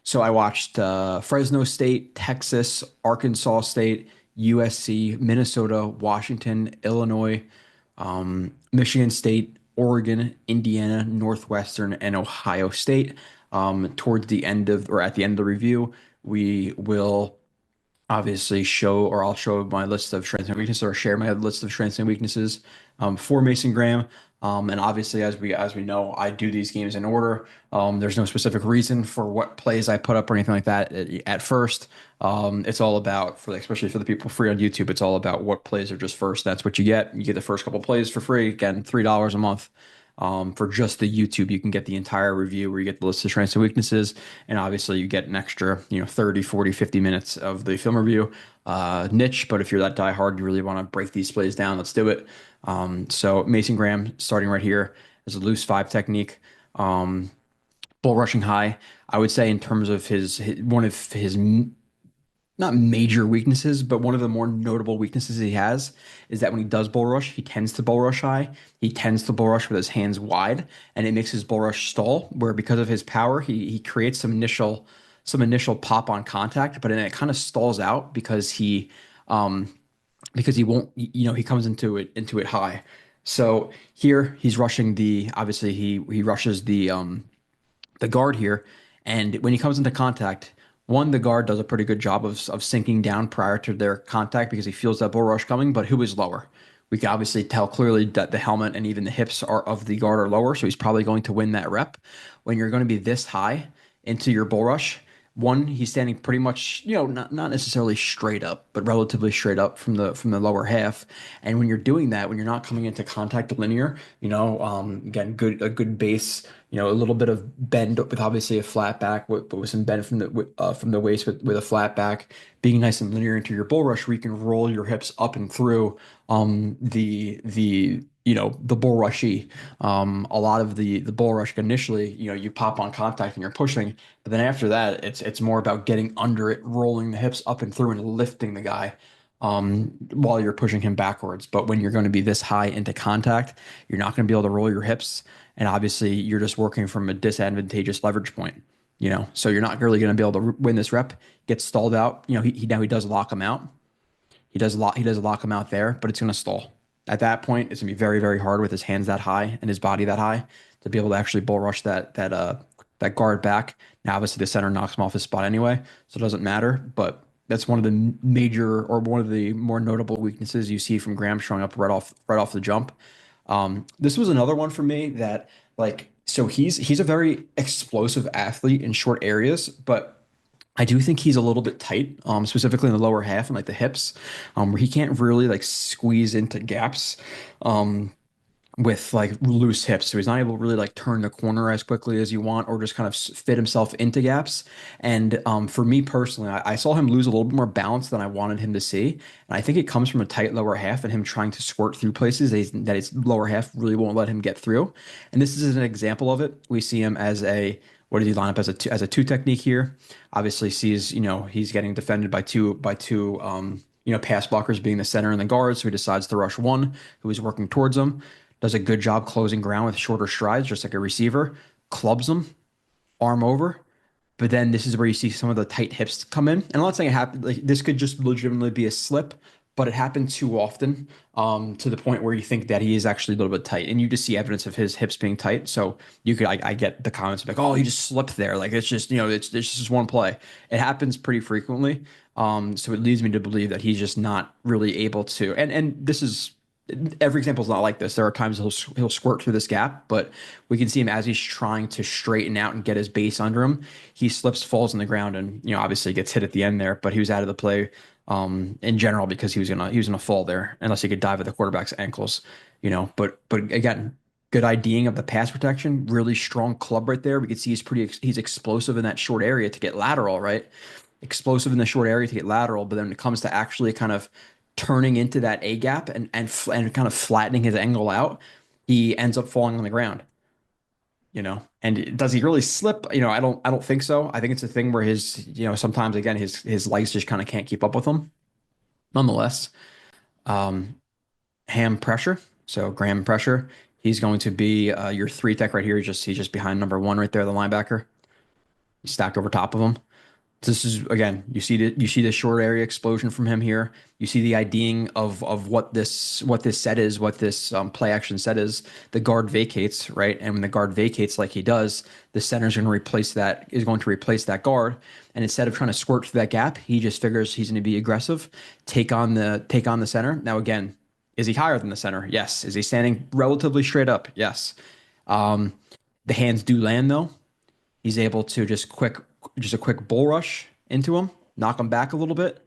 So I watched Fresno State, Texas, Arkansas State, USC, Minnesota, Washington, Illinois, Michigan State, Oregon, Indiana, Northwestern, and Ohio State. Towards the end of, or at the end of the review, we will obviously show, or I'll show my list of strengths and weaknesses, or share my list of strengths and weaknesses for Mason Graham. And obviously, as we know, I do these games in order. There's no specific reason for what plays I put up or anything like that at first. It's all about, especially for the people free on YouTube, it's all about what plays are just first. That's what you get. You get the first couple plays for free. Again, $3 a month. For just the YouTube, you can get the entire review where you get the list of strengths and weaknesses. And obviously you get an extra, 30, 40, 50 minutes of the film review niche. But if you're that diehard, you really want to break these plays down, let's do it. So Mason Graham starting right here is a loose five technique. Bull rushing high, I would say in terms of one of his not major weaknesses, but one of the more notable weaknesses he has is that when he does bull rush, he tends to bull rush high. He tends to bull rush with his hands wide, and it makes his bull rush stall. Where because of his power, he creates some initial pop on contact, but then it kind of stalls out because he won't, he comes into it high. So here he's rushing obviously he rushes the guard here. And when he comes into contact, one, the guard does a pretty good job of sinking down prior to their contact because he feels that bull rush coming, but who is lower? We can obviously tell clearly that the helmet and even the hips of the guard are lower, so he's probably going to win that rep. When you're going to be this high into your bull rush, one, he's standing pretty much, not necessarily straight up, but relatively straight up from the lower half. And when you're doing that, when you're not coming into contact linear, again, a good base, a little bit of bend with obviously a flat back, but with some bend from the waist with a flat back, being nice and linear into your bull rush, where you can roll your hips up and through the bull rushy. A lot of the bull rush initially, you pop on contact and you're pushing, but then after that, it's more about getting under it, rolling the hips up and through, and lifting the guy while you're pushing him backwards. But when you're going to be this high into contact, you're not going to be able to roll your hips, and obviously you're just working from a disadvantageous leverage point. So you're not really going to be able to win this rep. Get stalled out. He does lock him out. He does lock him out there, but it's going to stall. At that point, it's going to be very, very hard with his hands that high and his body that high to be able to actually bull rush that guard back. Now, obviously, the center knocks him off his spot anyway, so it doesn't matter. But that's one of the major, or one of the more notable weaknesses you see from Graham showing up right off the jump. This was another one for me that, so he's a very explosive athlete in short areas, but I do think he's a little bit tight, specifically in the lower half and the hips, where he can't really squeeze into gaps, with loose hips. So he's not able to really turn the corner as quickly as you want, or just kind of fit himself into gaps. And for me personally, I saw him lose a little bit more balance than I wanted him to see. And I think it comes from a tight lower half and him trying to squirt through places that his lower half really won't let him get through. And this is an example of it. We see him as what did he line up as a two technique here? Obviously sees, he's getting defended by two pass blockers being the center and the guard. So he decides to rush one who is working towards him. Does a good job closing ground with shorter strides, just like a receiver. Clubs him, arm over. But then this is where you see some of the tight hips come in. And I'm not saying it happened. This could just legitimately be a slip, but it happened too often, to the point where you think that he is actually a little bit tight, and you just see evidence of his hips being tight. So I get the comments oh, he just slipped there. It's just, it's just one play. It happens pretty frequently. So it leads me to believe that he's just not really able to. And this is, every example is not like this. There are times he'll squirt through this gap, but we can see him as he's trying to straighten out and get his base under him. He slips, falls on the ground, and obviously gets hit at the end there. But he was out of the play in general because he was gonna fall there unless he could dive at the quarterback's ankles. But again, good IDing of the pass protection, really strong club right there. We can see he's explosive in that short area to get lateral, right? Explosive in the short area to get lateral, but then when it comes to actually kind of turning into that A gap and kind of flattening his angle out, he ends up falling on the ground. And does he really slip? I don't think so. I think it's a thing where sometimes again his legs just kind of can't keep up with him. Nonetheless, ham pressure. So Graham pressure. He's going to be your three tech right here. He's just behind number one right there, the linebacker. You stack over top of him. This is again, you see the short area explosion from him here. You see the IDing of what this set is, what this play action set is. The guard vacates, right? And when the guard vacates like he does, the center is going to replace that guard. And instead of trying to squirt through that gap, he just figures he's going to be aggressive, take on the center. Now again, is he higher than the center? Yes. Is he standing relatively straight up? Yes. Um, the hands do land though. He's able to just a quick bull rush into him, knock him back a little bit,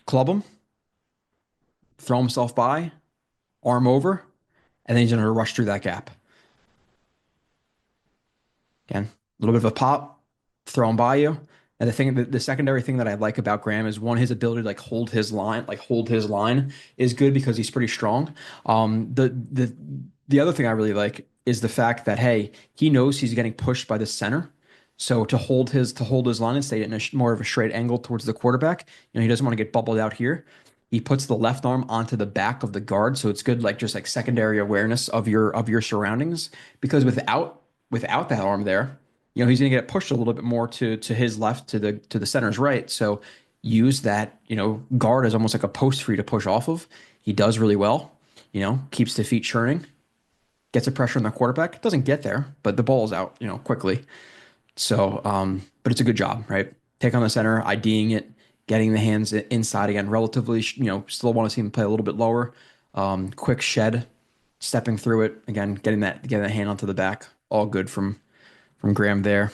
club him, throw himself by, arm over, and then he's going to rush through that gap. Again, a little bit of a pop, throw him by you. And the secondary thing that I like about Graham is one, his ability to like hold his line is good because he's pretty strong. The other thing I really like is the fact that hey, he knows he's getting pushed by the center. So to hold his line and stay in more of a straight angle towards the quarterback, he doesn't want to get bubbled out here. He puts the left arm onto the back of the guard, so it's good like just like secondary awareness of your surroundings because without that arm there, he's going to get pushed a little bit more to his left to the center's right. So use that, guard as almost like a post for you to push off of. He does really well, keeps the feet churning, gets a pressure on the quarterback. Doesn't get there, but the ball's out, quickly. So, but it's a good job, right? Take on the center, IDing it, getting the hands inside again, relatively, still want to see him play a little bit lower. Quick shed, stepping through it again, getting that hand onto the back. All good from Graham there.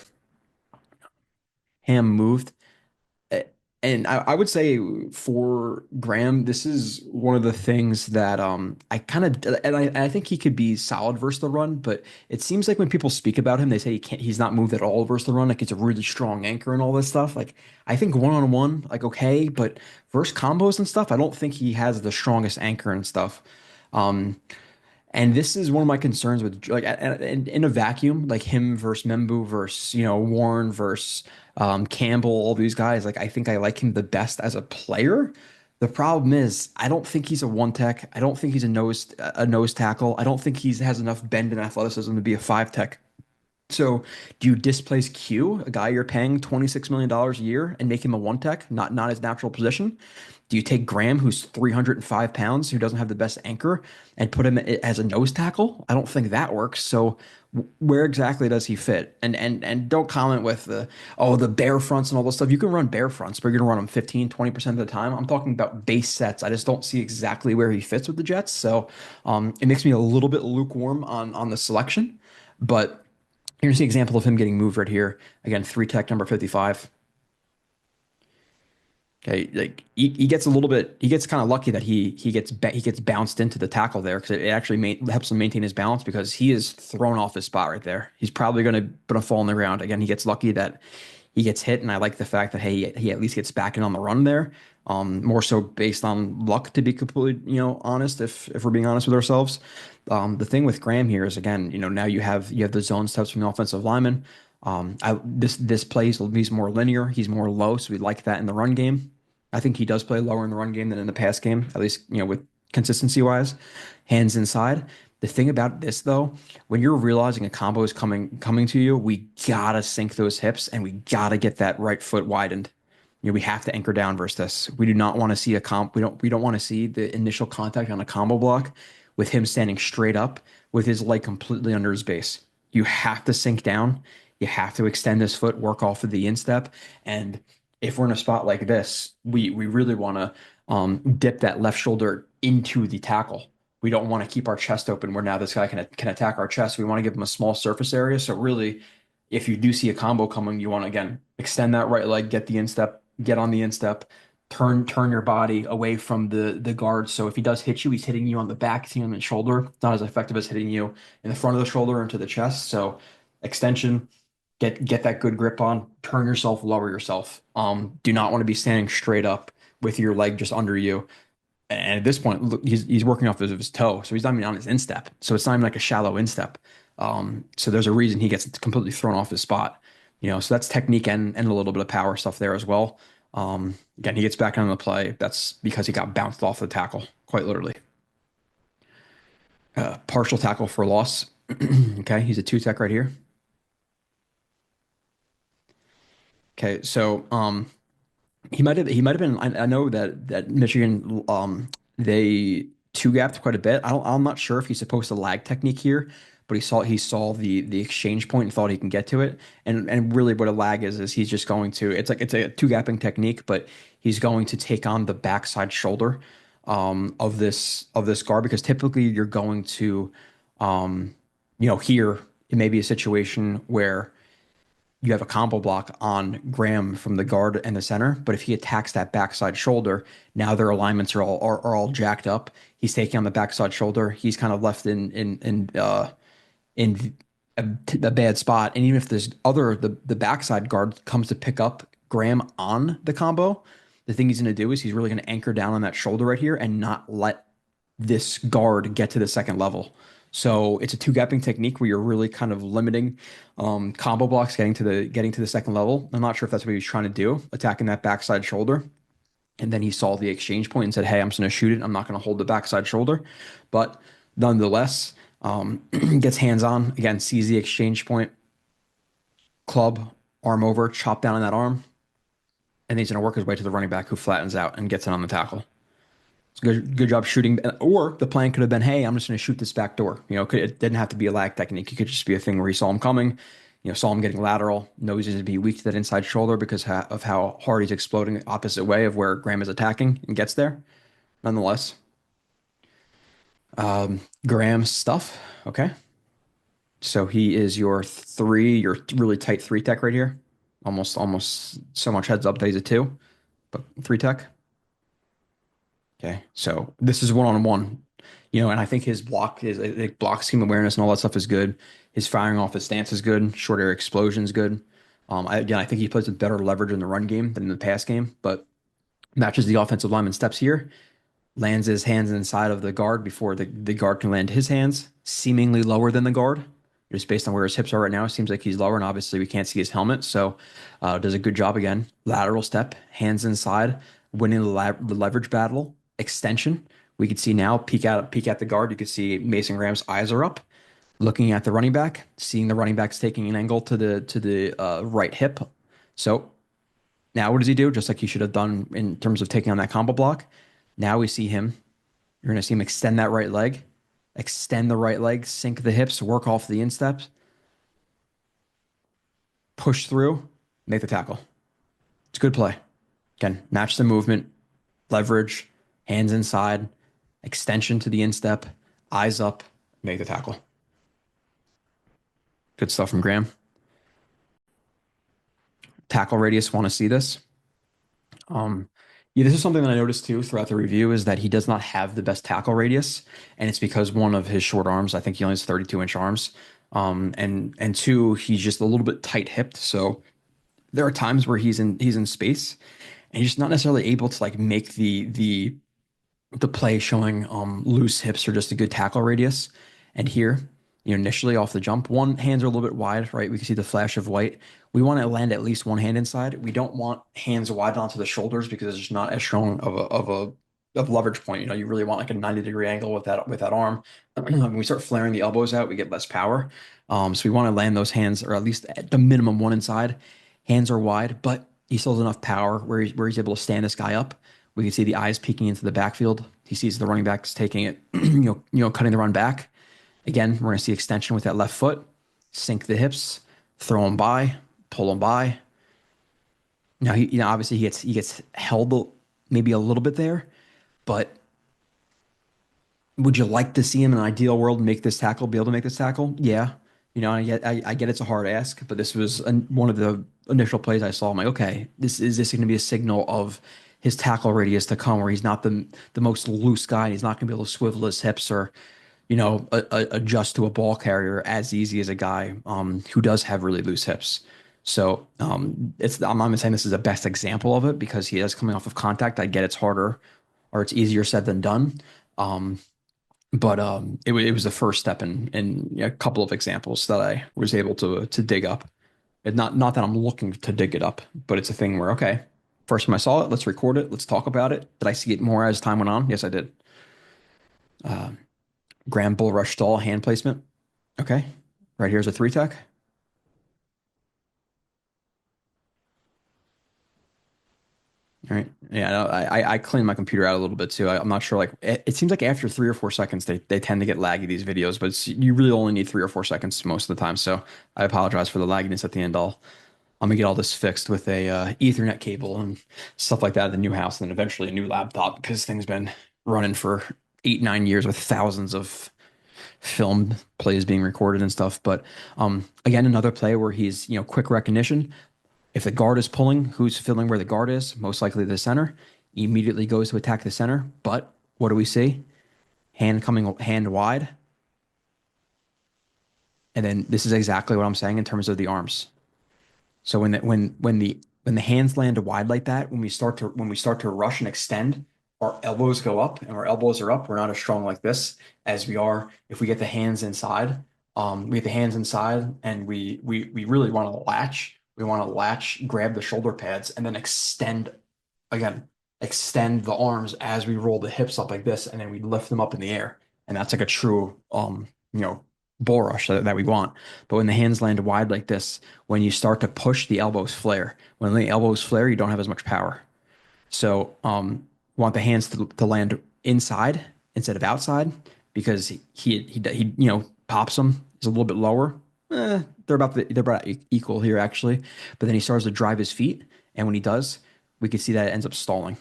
Ham moved. And I would say for Graham, this is one of the things that I kind of and I think he could be solid versus the run, but it seems like when people speak about him, they say he's not moved at all versus the run, like it's a really strong anchor and all this stuff. Like I think one-on-one, like okay, but versus combos and stuff, I don't think he has the strongest anchor and stuff. Um, and this is one of my concerns with like in a vacuum, like him versus Membu versus Warren versus Campbell, all these guys. Like I think I like him the best as a player. The problem is I don't think he's a one tech. I don't think he's a nose tackle. I don't think he has enough bend and athleticism to be a five tech. So do you displace Q, a guy you're paying $26 million dollars a year, and make him a one tech, not his natural position? Do you take Graham, who's 305 pounds, who doesn't have the best anchor, and put him as a nose tackle? I don't think that works. So where exactly does he fit? And don't comment with the bear fronts and all this stuff. You can run bear fronts, but you're gonna run them 15-20% of the time. I'm talking about base sets. I just don't see exactly where he fits with the Jets. So it makes me a little bit lukewarm on the selection. But here's the example of him getting moved right here. Again, three tech number 55. Okay, like he gets a little bit, he gets kind of lucky that he gets bounced into the tackle there because it actually helps him maintain his balance because he is thrown off his spot right there. He's probably gonna fall on the ground. Again, he gets lucky that he gets hit, and I like the fact that hey, he at least gets back in on the run there. More so based on luck, to be completely honest. If we're being honest with ourselves, the thing with Graham here is again, now you have the zone steps from the offensive lineman. This plays he's more linear, he's more low, so we like that in the run game. I think he does play lower in the run game than in the pass game, at least with consistency wise. Hands inside. The thing about this though, when you're realizing a combo is coming to you, we gotta sink those hips and we gotta get that right foot widened. We have to anchor down versus this. We do not want to see a comp. We don't want to see the initial contact on a combo block with him standing straight up with his leg completely under his base. You have to sink down. You have to extend this foot, work off of the instep. And if we're in a spot like this, we really want to dip that left shoulder into the tackle. We don't want to keep our chest open where now this guy can attack our chest. We want to give him a small surface area. So really, if you do see a combo coming, you want to again extend that right leg, get the instep, get on the instep, turn your body away from the guard. So if he does hit you, he's hitting you on the back, hitting you on the shoulder. It's not as effective as hitting you in the front of the shoulder into the chest. So extension, get that good grip on, turn yourself, lower yourself. Do not want to be standing straight up with your leg just under you. And at this point, look, he's working off of his toe, so he's not even on his instep. So it's not even like a shallow instep. So there's a reason he gets completely thrown off his spot. So that's technique and a little bit of power stuff there as well. Again, he gets back on the play. That's because he got bounced off the tackle, quite literally. Partial tackle for loss. Okay, he's a two tech right here. Okay, so he might have been. I know that Michigan they two gapped quite a bit. I'm not sure if he's supposed to lag technique here, but he saw the exchange point and thought he can get to it. And really what a lag is he's just going to it's a two gapping technique, but he's going to take on the backside shoulder of this guard because typically you're going to here it may be a situation where you have a combo block on Graham from the guard and the center, but if he attacks that backside shoulder, now their alignments are all jacked up. He's taking on the backside shoulder. He's kind of left in a bad spot. And even if the backside guard comes to pick up Graham on the combo, the thing he's going to do is he's really going to anchor down on that shoulder right here and not let this guard get to the second level. So it's a two gapping technique where you're really kind of limiting combo blocks getting to the second level. I'm not sure if that's what he was trying to do, attacking that backside shoulder. And then he saw the exchange point and said, "Hey, I'm just going to shoot it. I'm not going to hold the backside shoulder." But nonetheless, gets hands on again, sees the exchange point, club, arm over, chop down on that arm, and he's going to work his way to the running back who flattens out and gets in on the tackle. Good job shooting. Or the plan could have been, hey, I'm just going to shoot this back door. It didn't have to be a lag technique. It could just be a thing where he saw him coming, saw him getting lateral, knows he's going to be weak to that inside shoulder because of how hard he's exploding the opposite way of where Graham is attacking and gets there. Nonetheless, Graham's stuff. Okay. So he is your really tight three tech right here. Almost so much heads up that he's a two, but three tech. Okay, so this is one-on-one, and I think his block scheme awareness and all that stuff is good. His firing off his stance is good. Short air explosion is good. Again, I think he plays with better leverage in the run game than in the pass game, but matches the offensive lineman steps here, lands his hands inside of the guard before the guard can land his hands, seemingly lower than the guard. Just based on where his hips are right now, it seems like he's lower, and obviously we can't see his helmet, so does a good job again. Lateral step, hands inside, winning the leverage battle. Extension. We could see now peek at the guard. You could see Mason Graham's eyes are up, looking at the running back, seeing the running back's taking an angle to the right hip. So now what does he do? Just like he should have done in terms of taking on that combo block. Now we see him. You're going to see him extend that right leg, extend the right leg, sink the hips, work off the insteps, push through, make the tackle. It's a good play. Again, match the movement, leverage, hands inside, extension to the instep, eyes up, make the tackle. Good stuff from Graham. Tackle radius, want to see this? Yeah, this is something that I noticed too throughout the review is that he does not have the best tackle radius, and it's because one of his short arms, I think he only has 32-inch arms, and two, he's just a little bit tight-hipped. So there are times where he's in space, and he's just not necessarily able to like make the play showing loose hips or just a good tackle radius. And here, initially off the jump, one hands are a little bit wide, right? We can see the flash of white. We want to land at least one hand inside. We don't want hands wide onto the shoulders because it's just not as strong of leverage point. You really want like a 90-degree angle with that arm. When we start flaring the elbows out, we get less power. So we want to land those hands, or at least at the minimum one inside. Hands are wide, but he still has enough power where he's able to stand this guy up. We can see the eyes peeking into the backfield. He sees the running backs taking it, cutting the run back. Again, we're going to see extension with that left foot, sink the hips, throw him by, pull him by. Now, obviously he gets held maybe a little bit there, but would you like to see him in an ideal world make this tackle, be able to make this tackle? Yeah. I get it's a hard ask, but this was one of the initial plays I saw. I'm like, okay, is this going to be a signal of his tackle radius to come, where he's not the most loose guy, and he's not going to be able to swivel his hips or, adjust to a ball carrier as easy as a guy who does have really loose hips. So I'm not even saying this is the best example of it because he is coming off of contact. I get it's harder or it's easier said than done. But it was the first step in a couple of examples that I was able to dig up. Not that I'm looking to dig it up, but it's a thing where, okay, first time I saw it, let's record it, let's talk about it. Did I see it more as time went on? Yes, I did. Graham bull rush stall hand placement. Okay, right here's a three tech. Right. Yeah, no, I clean my computer out a little bit too. I'm not sure. Like it seems like after 3 or 4 seconds, they tend to get laggy these videos, but you really only need 3 or 4 seconds most of the time. So I apologize for the lagginess at the end. I'm gonna get all this fixed with a Ethernet cable and stuff like that at the new house, and then eventually a new laptop because thing's been running for 8, 9 years with thousands of film plays being recorded and stuff. But again, another play where he's quick recognition. If the guard is pulling, who's filling where the guard is? Most likely the center. He immediately goes to attack the center. But what do we see? Hand coming hand wide. And then this is exactly what I'm saying in terms of the arms. So when the hands land wide like that, when we start to rush and extend, our elbows go up, and our elbows are up. We're not as strong like this as we are if we get the hands inside. We get the hands inside, and we really want to latch. We want to latch, grab the shoulder pads, and then again, extend the arms as we roll the hips up like this, and then we lift them up in the air. And that's like a true bull rush that we want. But when the hands land wide like this, when you start to push, the elbows flare. When the elbows flare, you don't have as much power. So want the hands to land inside instead of outside because he pops them. He's a little bit lower. They're about equal here actually. But then he starts to drive his feet, and when he does, we can see that it ends up stalling.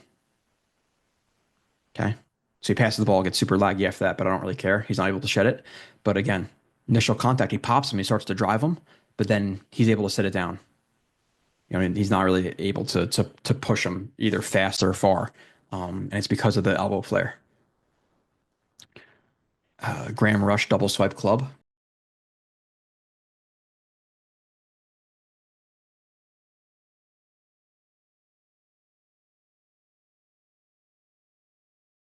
Okay. So he passes the ball, gets super laggy after that, but I don't really care. He's not able to shed it. But again, initial contact, he pops him, he starts to drive him, but then he's able to sit it down. He's not really able to push him either fast or far. And it's because of the elbow flare. Graham Rush double swipe club.